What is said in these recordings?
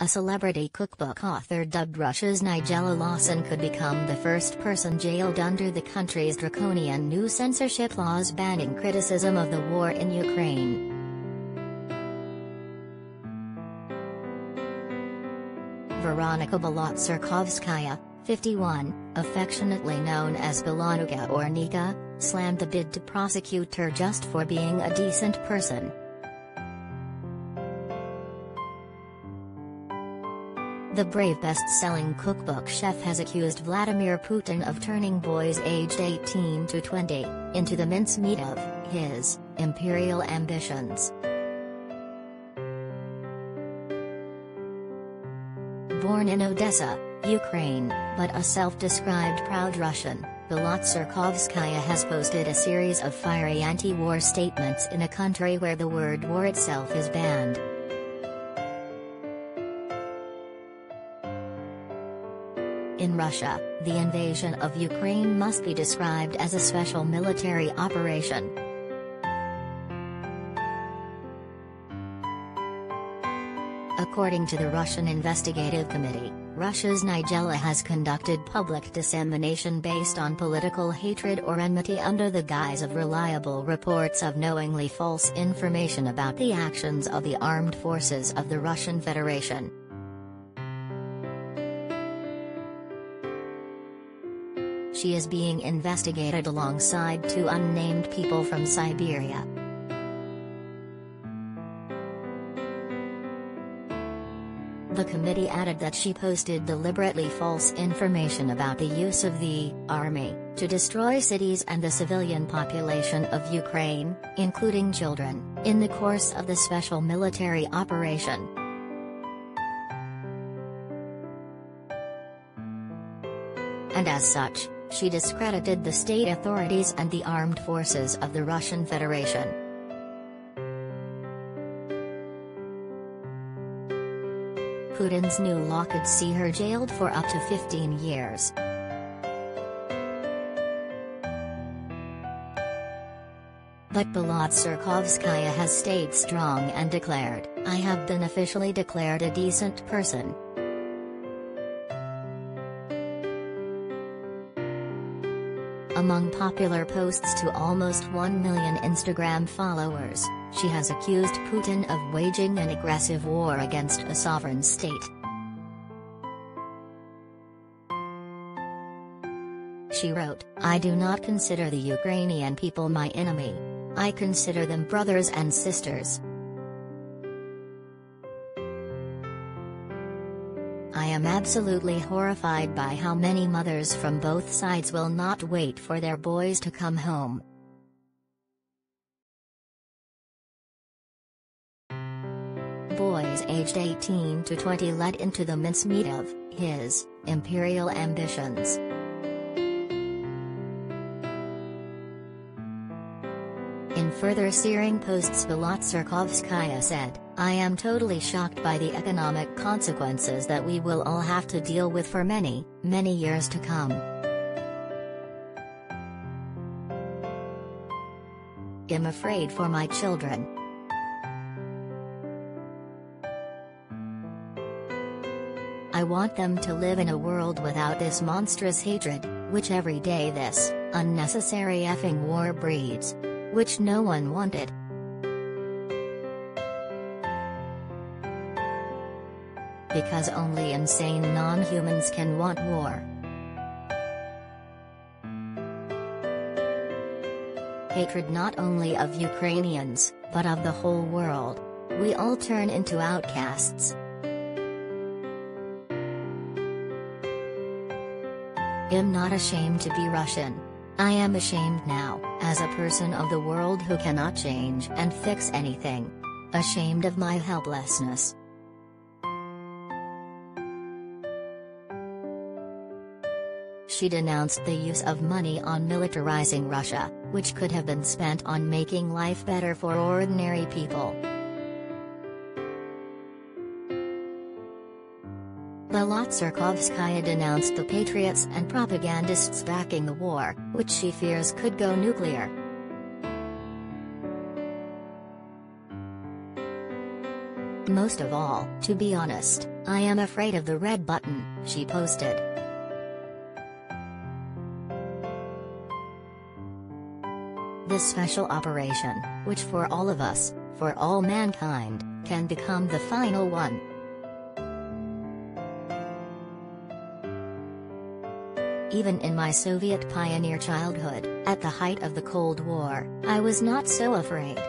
a celebrity cookbook author dubbed Russia's Nigella Lawson could become the first person jailed under the country's draconian new censorship laws banning criticism of the war in Ukraine. Veronika Belotserkovskaya, 51, affectionately known as Belonika or Nika, slammed the bid to prosecute her just for being a decent person. The brave best-selling cookbook chef has accused Vladimir Putin of turning boys aged 18 to 20 into the mincemeat of his imperial ambitions. Born in Odesa, Ukraine, but a self-described proud Russian, Belotserkovskaya has posted a series of fiery anti-war statements in a country where the word war itself is banned. In Russia, the invasion of Ukraine must be described as a special military operation. According to the Russian Investigative Committee, Russia's Nigella has conducted public dissemination based on political hatred or enmity under the guise of reliable reports of knowingly false information about the actions of the armed forces of the Russian Federation. She is being investigated alongside two unnamed people from Siberia. The committee added that she posted deliberately false information about the use of the army to destroy cities and the civilian population of Ukraine, including children, in the course of the special military operation. And as such, she discredited the state authorities and the armed forces of the Russian Federation. Putin's new law could see her jailed for up to 15 years. But Belotserkovskaya has stayed strong and declared, "I have been officially declared a decent person." Among popular posts to almost 1 million Instagram followers, she has accused Putin of waging an aggressive war against a sovereign state. She wrote, "I do not consider the Ukrainian people my enemy. I consider them brothers and sisters. I am absolutely horrified by how many mothers from both sides will not wait for their boys to come home. Boys aged 18 to 20 led into the mincemeat of his imperial ambitions." In further searing posts, Belotserkovskaya said, "I am totally shocked by the economic consequences that we will all have to deal with for many, many years to come. I'm afraid for my children. I want them to live in a world without this monstrous hatred, which every day this unnecessary effing war breeds, which no one wanted. Because only insane non-humans can want war. Hatred not only of Ukrainians, but of the whole world. We all turn into outcasts. I'm not ashamed to be Russian. I am ashamed now, as a person of the world who cannot change and fix anything. Ashamed of my helplessness." She denounced the use of money on militarizing Russia, which could have been spent on making life better for ordinary people. Belotserkovskaya denounced the patriots and propagandists backing the war, which she fears could go nuclear. Most of all, to be honest, I am afraid of the red button, she posted. This special operation, which for all of us, for all mankind, can become the final one. Even in my Soviet pioneer childhood, at the height of the Cold War, I was not so afraid.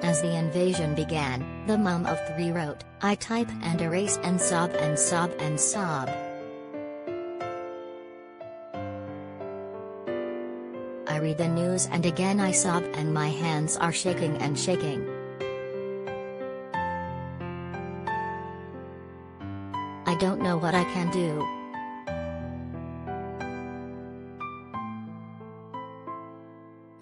As the invasion began, the mum of 3 wrote, I type and erase and sob and sob and sob. I read the news and again I sob and my hands are shaking and shaking. I don't know what I can do.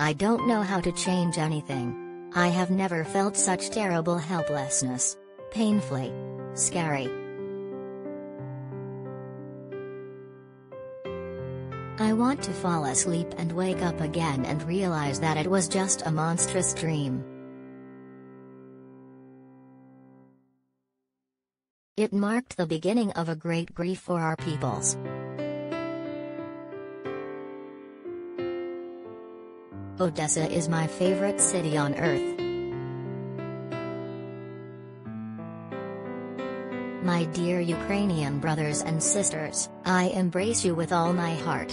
I don't know how to change anything. I have never felt such terrible helplessness. Painfully scary. I want to fall asleep and wake up again and realize that it was just a monstrous dream. It marked the beginning of a great grief for our peoples. Odesa is my favorite city on earth. My dear Ukrainian brothers and sisters, I embrace you with all my heart.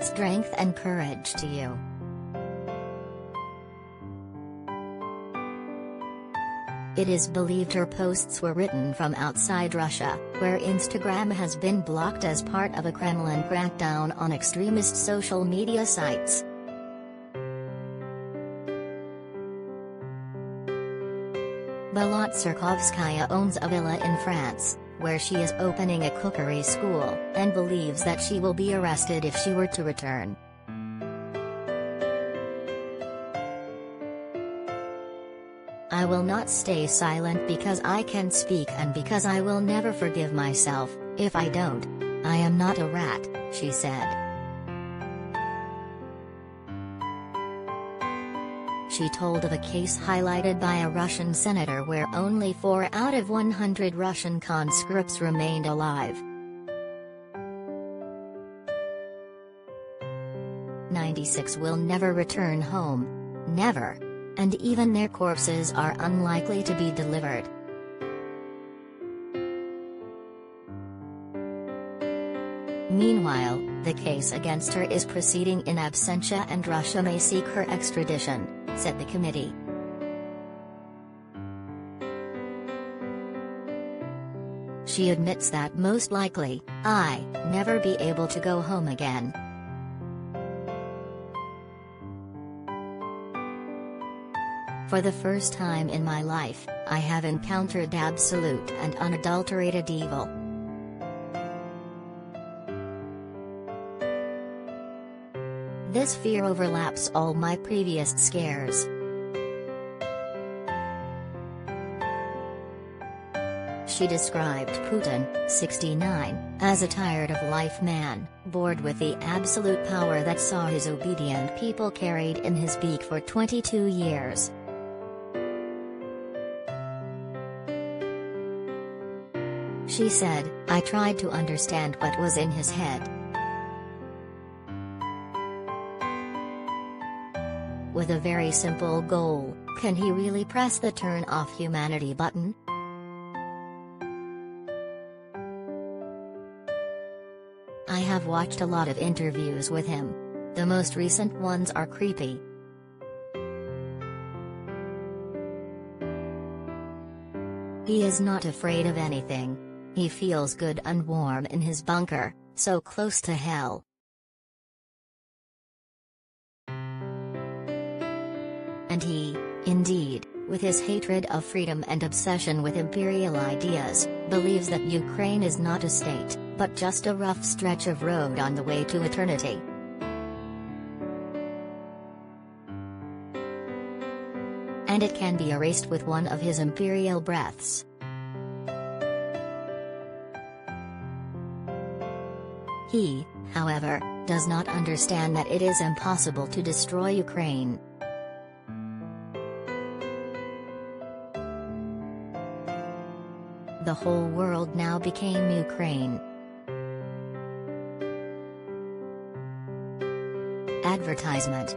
Strength and courage to you. It is believed her posts were written from outside Russia, where Instagram has been blocked as part of a Kremlin crackdown on extremist social media sites. Belotserkovskaya owns a villa in France, where she is opening a cookery school, and believes that she will be arrested if she were to return. I will not stay silent because I can speak and because I will never forgive myself, if I don't. I am not a rat, she said. She told of a case highlighted by a Russian senator where only 4 out of 100 Russian conscripts remained alive. 96 will never return home. Never. And even their corpses are unlikely to be delivered. Meanwhile, the case against her is proceeding in absentia and Russia may seek her extradition, said the committee. She admits that most likely, I never be able to go home again. For the first time in my life, I have encountered absolute and unadulterated evil. This fear overlaps all my previous scares. She described Putin, 69, as a tired-of-life man, bored with the absolute power that saw his obedient people carried in his beak for 22 years. She said, I tried to understand what was in his head. With a very simple goal, can he really press the turn off humanity button? I have watched a lot of interviews with him. The most recent ones are creepy. He is not afraid of anything. He feels good and warm in his bunker, so close to hell. And he, indeed, with his hatred of freedom and obsession with imperial ideas, believes that Ukraine is not a state, but just a rough stretch of road on the way to eternity. And it can be erased with one of his imperial breaths. He, however, does not understand that it is impossible to destroy Ukraine. The whole world now became Ukraine. Advertisement.